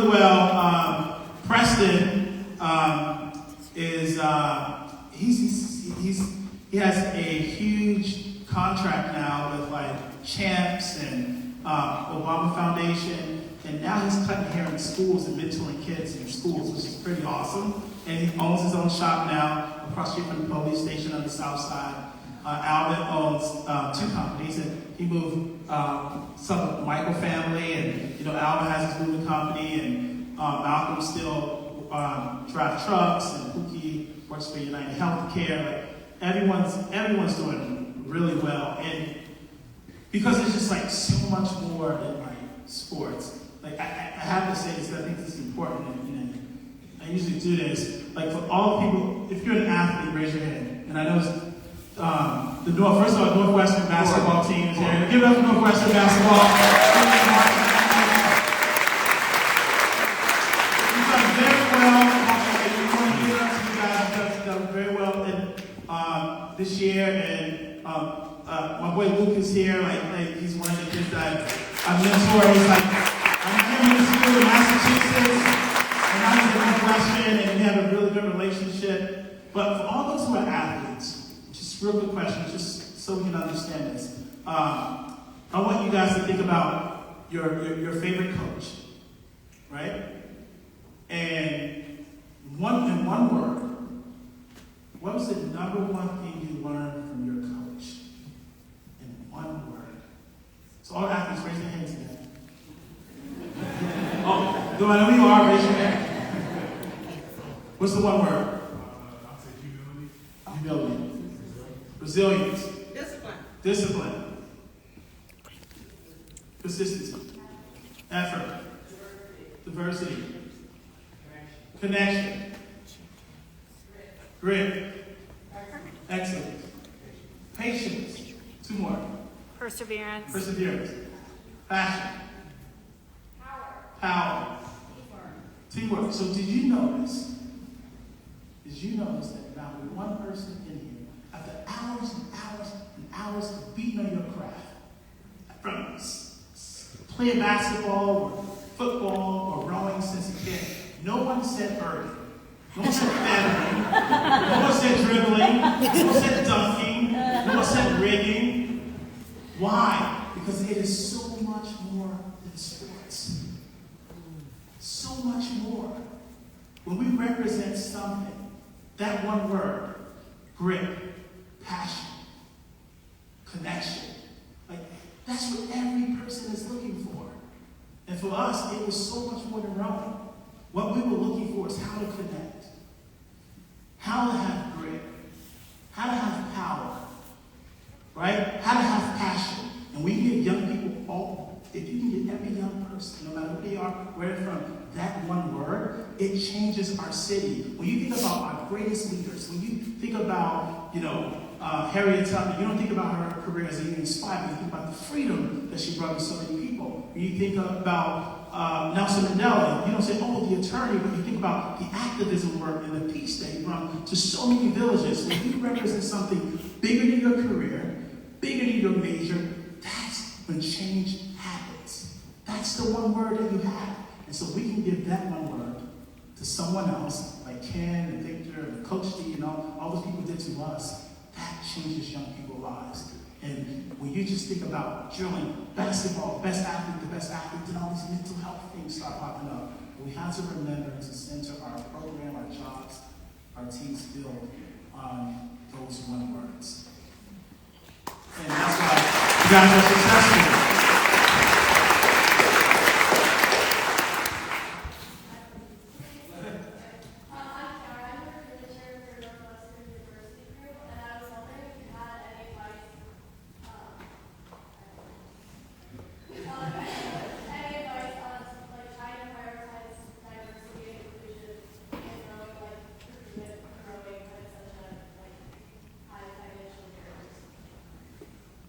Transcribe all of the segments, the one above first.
really well. Preston is he has a huge contract now with like Champs and Obama Foundation, and now he's cutting hair in schools and mentoring kids in schools, which is pretty awesome. And he owns his own shop now across the street from the police station on the south side. Alvin owns 2 companies, and he moved some of Michael family, and Alvin has his moving company, and Malcolm still drives trucks, and Pookie works for United Healthcare. Like everyone's doing really well, and because it's just like so much more than like sports. Like I have to say this, I think this is important, and I usually do this. Like for all people, if you're an athlete, raise your hand. And I know first of all, Northwestern basketball team is here. Give it up for Northwestern basketball. You've done very well. We want to give it up to you guys. You've done very well this year. And my boy Luke is here. Like he's one of the kids that I mentor. He's like, I'm here in school in Massachusetts, and I'm in Northwestern, and we have a really good relationship. But for all those who are athletes, just real quick question, just so we can understand this. I want you guys to think about your favorite coach, right? And in one word, what was the number one thing you learned from your coach? In one word. So all athletes, raise their hands again. Oh, no matter who you are, raise your hand. What's the one word? I'll say humility. Humility. Resilience. Discipline. Consistency. Effort. Diversity. Connection. Grit. Excellence. Patience. 2 more. Perseverance. Passion. Power. Teamwork. So did you notice that now with one person in here, after hours and hours and hours of beating on your craft, from playing basketball or football or rowing since a kid, no one said earth. No one said feathering. No one said dribbling. No one said dunking. No one said rigging. Why? Because it is so much more than sports. So much more. When we represent something, that one word, grit, passion, connection, like that's what every person is looking for. And for us, it was so much more than rowing. What we were looking for is how to connect, how to have grit, how to have power, right? How to have passion. And we give young people all, if you can get every young person, no matter who they are, where they're from, that one word, it changes our city. When you think about our greatest leaders, when you think about, Harriet Tubman, you don't think about her career as a union spy, but you think about the freedom that she brought to so many people. When you think about Nelson Mandela, you don't say, oh, the attorney, but you think about the activism work and the peace that he brought to so many villages. When you represent something bigger than your career, bigger than your major, that's when change happens. That's the one word that you have. And so we can give that one word to someone else, like Ken and Victor and Coach D and all those people did to us. That changes young people's lives. And when you just think about drilling basketball, the best athlete, then all these mental health things start popping up. But we have to remember to center our program, our jobs, our teams build on those one words. And that's why you guys are successful.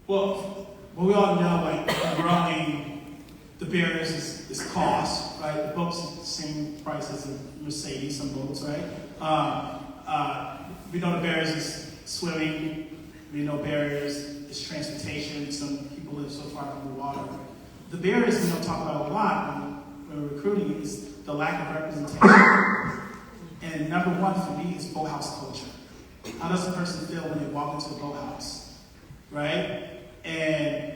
Well, we all know, like, growing, the barriers is cost, right? The boat's the same price as a Mercedes, some boats, right? We know the barriers is swimming. We know barriers is transportation. Some people live so far from the water. The barriers we don't talk about a lot when recruiting is the lack of representation. And number one for me is boathouse culture. How does a person feel when they walk into a boathouse, right? And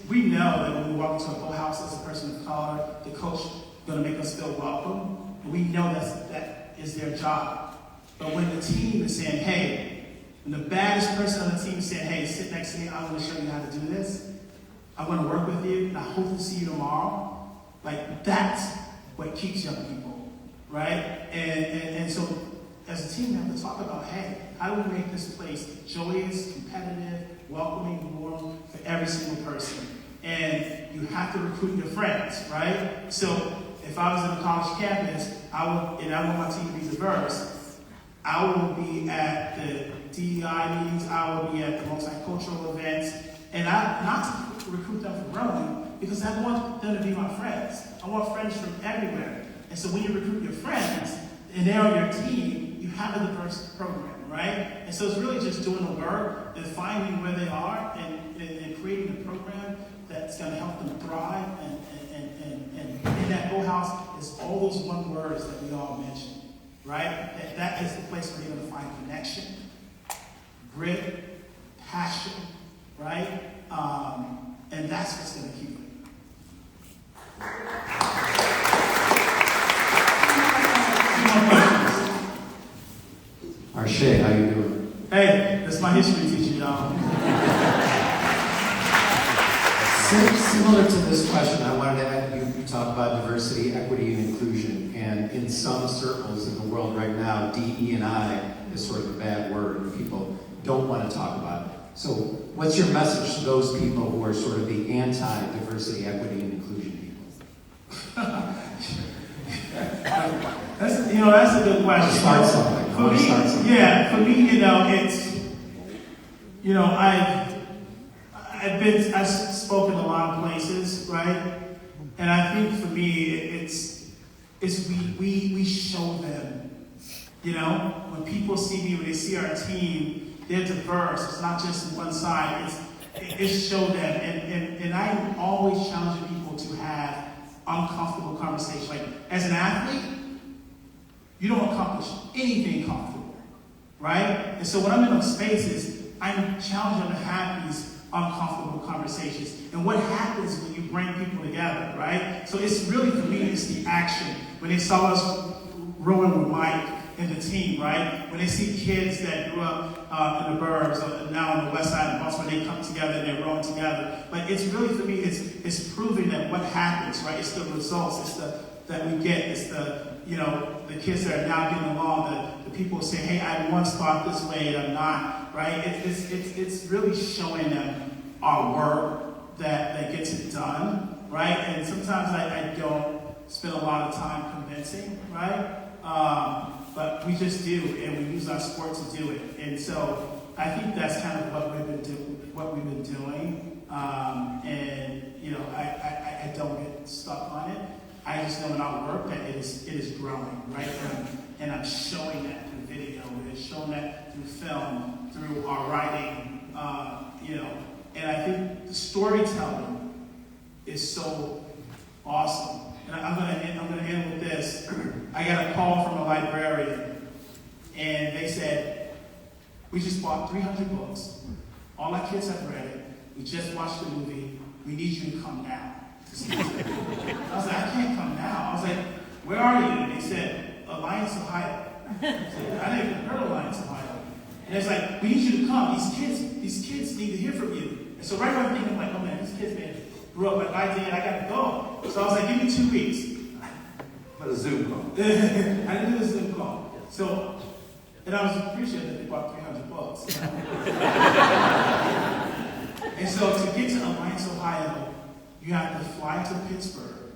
we know that when we walk into a boathouse as a person of color, the coach is going to make us feel welcome. And we know that is their job. But when the team is saying, hey, when the baddest person on the team is saying, hey, sit next to me, I'm going to show you how to do this. I'm going to work with you, and I hope to see you tomorrow. Like, that's what keeps young people, right? And so as a team, we have to talk about, hey, how do we make this place joyous, competitive, welcoming, warm for every single person? And you have to recruit your friends, right? So if I was in a college campus, and I want my team to be diverse, I will be at the DEI meetings, I will be at the multicultural events, and not to recruit them for rowing, because I want them to be my friends. I want friends from everywhere. And so when you recruit your friends, and they're on your team, you have a diverse program, right? And so it's really just doing the work and finding where they are and creating a program that's going to help them thrive. And in that boathouse is all those one words that we all mentioned, right? That is the place where you're going to find connection, grit, passion, right? And that's what's going to keep it. Arshay, how you doing? Hey, that's my history teacher, y'all. Similar to this question, I wanted to add, you talk about diversity, equity, and inclusion, and in some circles in the world right now, DE&I is sort of a bad word, and people don't want to talk about it. So what's your message to those people who are sort of the anti-diversity, equity, and inclusion people? That's a good question. Start something. For me, it's, I've spoken a lot of places, right? And I think for me, it's we show them, when people see me, when they see our team, they're diverse. It's not just one side. It's show them. And I'm always challenging people to have uncomfortable conversations. Like, as an athlete, you don't accomplish anything comfortable, right? And so when I'm in those spaces, I'm challenging them to have these uncomfortable conversations. And what happens when you bring people together, right? So it's really, for me, it's the action. When they saw us rowing with Mike and the team, right? When they see kids that grew up in the burbs, or now on the west side of Boston, they come together and they're rowing together. But it's really, for me, it's proving that what happens, right? It's the results. It's that we get. It's the kids that are now getting along. The people say, hey, I once thought this way and I'm not, right? It's really showing them our work that gets it done, right? And sometimes I don't spend a lot of time convincing, right? But we just do, and we use our sport to do it. And so I think that's kind of what we've been doing. I don't get stuck on it. I just know in our work that it is growing, right? And I'm showing that through video, and showing that through film, through our writing, And I think the storytelling is so awesome. And I'm gonna end with this. I got a call from a librarian, and they said, we just bought 300 books. All our kids have read it. We just watched the movie. We need you to come now. I was like, I can't come now. I was like, where are you? And they said, Alliance, Ohio. I said, I didn't even heard of Alliance, Ohio. And it's like, we need you to come. These kids need to hear from you. And so right away I'm thinking, like, oh man, these kids, man, grew up like I did. I got to go. So I was like, give me 2 weeks. But a Zoom call. I didn't do a Zoom call. So, and I was appreciative that they bought 300 books. And so to get to Alliance, Ohio, you have to fly to Pittsburgh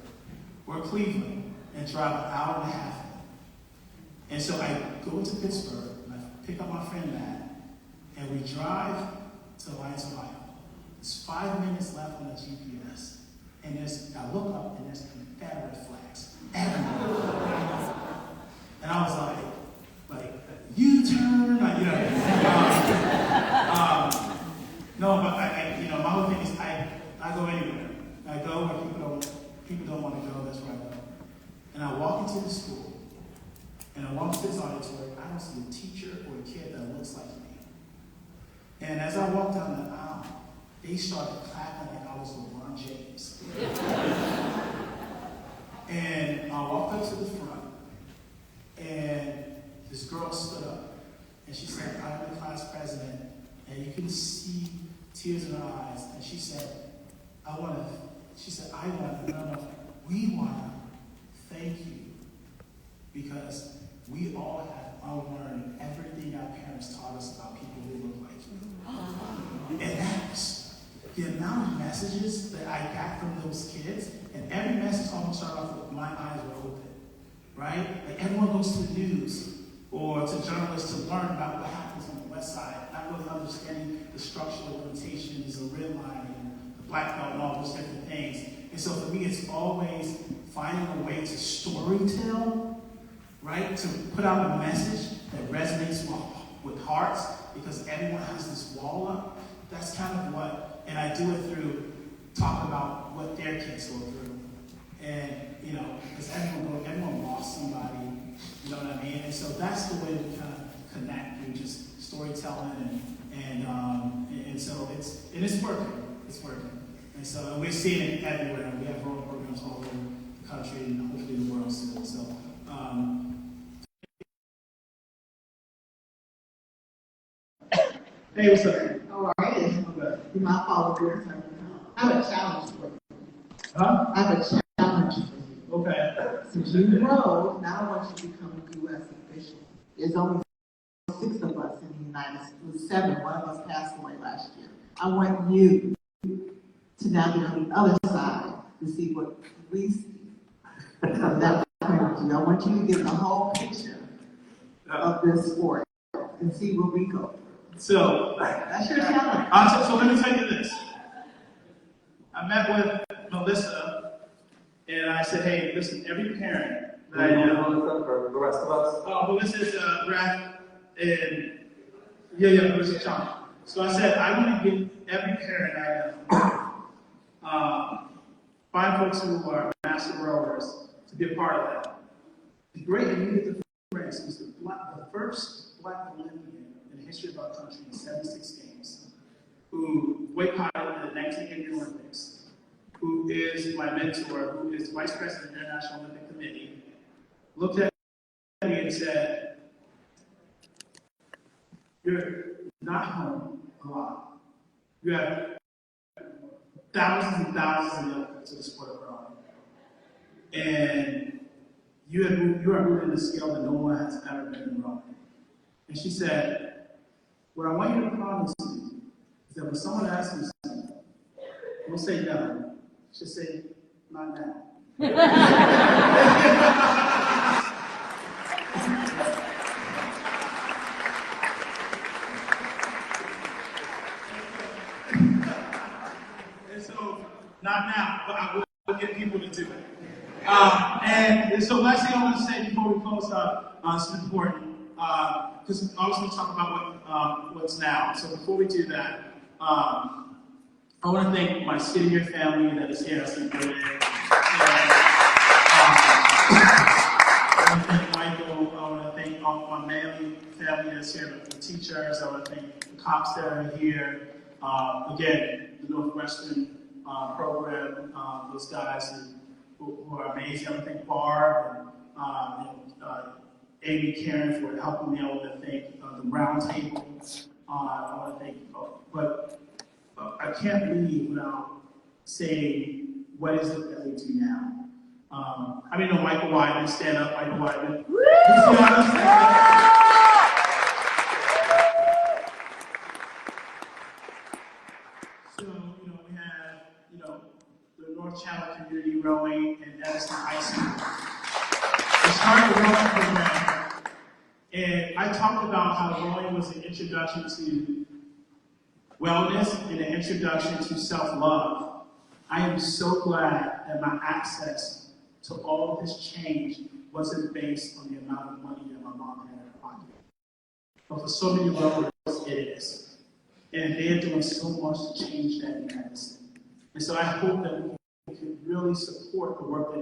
or Cleveland and drive an hour and a half. And so I go to Pittsburgh, and I pick up my friend Matt, and we drive to Alliance, Ohio. There's 5 minutes left on the GPS. And I look up, and there's Confederate flags everywhere. And I was like, U-turn, no, but my whole thing is I go anywhere. I go where people don't that's where I go. And I walk into the school, and I walk into this auditorium, I don't see a teacher or a kid that looks like me. And as I walked down the aisle, they started clapping like I was LeBron James. And I walked up to the front, and this girl stood up, and she said, I'm the class president, and you can see tears in her eyes, and she said, we want to thank you, because we all have unlearned everything our parents taught us about people who look like you. And that's the amount of messages that I got from those kids, and every message almost started off with my eyes were open, right? Like everyone goes to the news or to journalists to learn about what happens on the West Side, not really understanding the structural limitations, the redlining, the black belt, and all those different things. And so for me, it's always finding a way to storytell, right? To put out a message that resonates with hearts, because everyone has this wall up. That's kind of what, and I do it through talking about what their kids go through. And, you know, because everyone lost somebody, you know what I mean? And so that's the way we kind of connect through just storytelling, and so it's working. It's working. And so we're seeing it everywhere. We have growing programs all over the country and hopefully the world still. So, hey, what's up? All right. Okay. You might follow this. I have a challenge for you. Huh? I have a challenge for you. Okay. Since you know, now I want you to become a U.S. official. There's only 6 of us in the United States. 7. One of us passed away last year. I want you to now be on the other side to see what we see from that point of view. I want you to get the whole picture of this sport and see where we go. So, That's your challenge. so let me tell you this. I met with Melissa, and I said, hey, listen, every parent that I know. Melissa for the rest of us? Oh, Melissa's Raph, and Melissa Chong. So I said, I want to get every parent I know, find folks who are master rowers to be a part of that. The great Unit of France is the first Black Olympian in the history of our country in 76 games, who boycotted the 1980 Olympics, who is my mentor, who is vice president of the International Olympic Committee, looked at me and said, you're not home a lot. You have thousands and thousands of young people to the sport of rowing. And you are moving the scale that no one has ever been in rowing. And she said, what I want you to promise me is that when someone asks me something, don't say no. Just say, not now. And so, not now, but I will get people to do it. And so last thing I want to say before we close up, it's important, because I was going to talk about what's now. So before we do that, I want to thank my City Year family that is here. I see today. I want to thank Michael. I want to thank all my Manley family that's here, the teachers. I want to thank the cops that are here. Again, the Northwestern program, those guys who are amazing. I want to thank Barb and Amy, Karen for helping me. I want to thank the Roundtable. I want to thank, but I can't leave without saying, what is it that we do now? I mean, no, Michael Wyman, stand up, Michael Wyman. So, we have, the North Channel Community Rowing and Evanston High School. We started the rowing program, and I talked about how rowing was an introduction to wellness and an introduction to self-love. I am so glad that my access to all of this change wasn't based on the amount of money that my mom had in her pocket. But for so many rowers, it is. And they're doing so much to change that in Evanston. And so I hope that we can really support the work that